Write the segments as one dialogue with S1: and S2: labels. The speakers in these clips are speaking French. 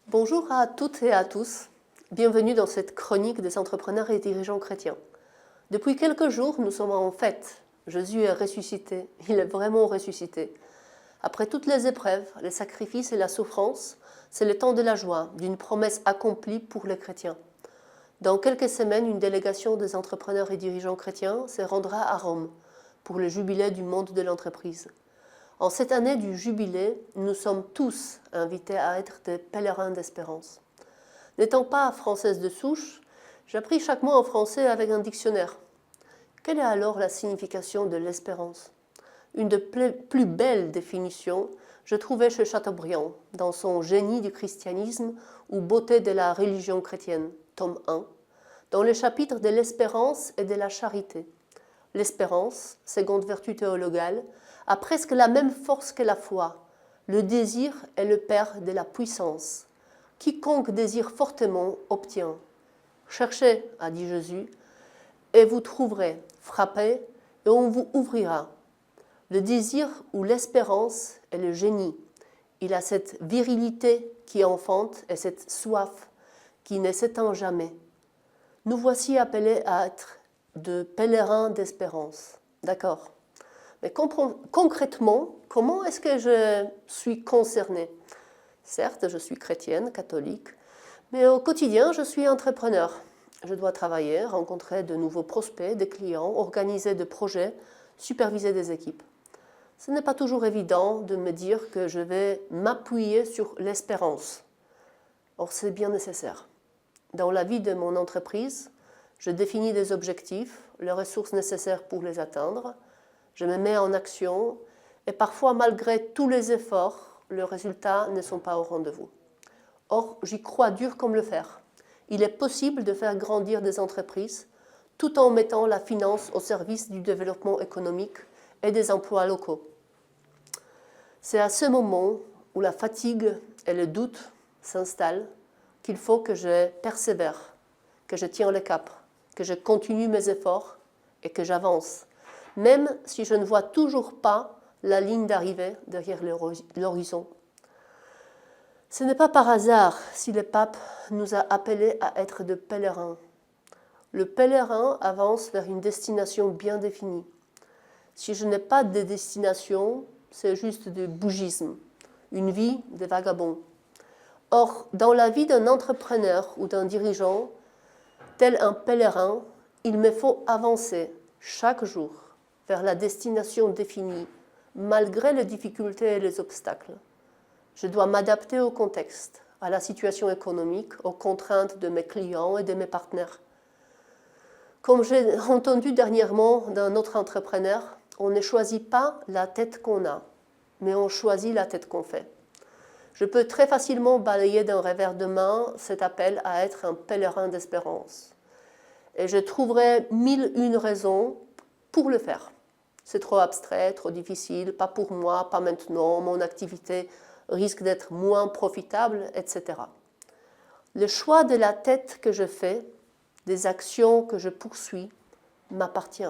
S1: Bonjour à toutes et à tous. Bienvenue dans cette chronique des entrepreneurs et dirigeants chrétiens. Depuis quelques jours, nous sommes en fête. Jésus est ressuscité. Il est vraiment ressuscité. Après toutes les épreuves, les sacrifices et la souffrance, c'est le temps de la joie, d'une promesse accomplie pour les chrétiens. Dans quelques semaines, une délégation des entrepreneurs et dirigeants chrétiens se rendra à Rome pour le jubilé du monde de l'entreprise. En cette année du jubilé, nous sommes tous invités à être des pèlerins d'espérance. N'étant pas française de souche, j'appris chaque mot en français avec un dictionnaire. Quelle est alors la signification de l'espérance? Une des plus belles définitions, je trouvais chez Chateaubriand, dans son Génie du christianisme ou Beauté de la religion chrétienne, tome 1, dans les chapitres de l'espérance et de la charité. L'espérance, seconde vertu théologale, a presque la même force que la foi. Le désir est le père de la puissance. Quiconque désire fortement obtient. Cherchez, a dit Jésus, et vous trouverez. Frappez, et on vous ouvrira. Le désir ou l'espérance est le génie. Il a cette virilité qui enfante et cette soif qui ne s'éteint jamais. Nous voici appelés à être de pèlerins d'espérance. D'accord. Mais concrètement, comment est-ce que je suis concernée? Certes, je suis chrétienne, catholique, mais au quotidien, je suis entrepreneur. Je dois travailler, rencontrer de nouveaux prospects, des clients, organiser des projets, superviser des équipes. Ce n'est pas toujours évident de me dire que je vais m'appuyer sur l'espérance. Or, c'est bien nécessaire. Dans la vie de mon entreprise, je définis des objectifs, les ressources nécessaires pour les atteindre. Je me mets en action et parfois, malgré tous les efforts, les résultats ne sont pas au rendez-vous. Or, j'y crois dur comme le fer. Il est possible de faire grandir des entreprises tout en mettant la finance au service du développement économique et des emplois locaux. C'est à ce moment où la fatigue et le doute s'installent qu'il faut que je persévère, que je tienne le cap, que je continue mes efforts et que j'avance, même si je ne vois toujours pas la ligne d'arrivée derrière l'horizon. Ce n'est pas par hasard si le pape nous a appelés à être de pèlerins. Le pèlerin avance vers une destination bien définie. Si je n'ai pas de destination, c'est juste du bougisme, une vie de vagabond. Or, dans la vie d'un entrepreneur ou d'un dirigeant, tel un pèlerin, il me faut avancer chaque jour vers la destination définie, malgré les difficultés et les obstacles. Je dois m'adapter au contexte, à la situation économique, aux contraintes de mes clients et de mes partenaires. Comme j'ai entendu dernièrement d'un autre entrepreneur, on ne choisit pas la tête qu'on a, mais on choisit la tête qu'on fait. Je peux très facilement balayer d'un revers de main cet appel à être un pèlerin d'espérance. Et je trouverai 1001 raisons pour le faire. C'est trop abstrait, trop difficile, pas pour moi, pas maintenant, mon activité risque d'être moins profitable, etc. Le choix de la tête que je fais, des actions que je poursuis, m'appartient.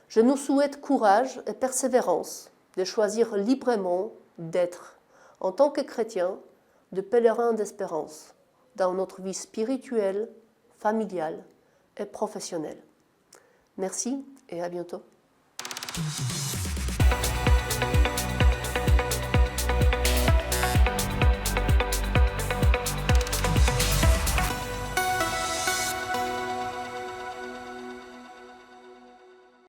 S1: Je nous souhaite courage et persévérance de choisir librement d'être, en tant que chrétiens, de pèlerins d'espérance dans notre vie spirituelle, familiale et professionnelle. Merci et à bientôt.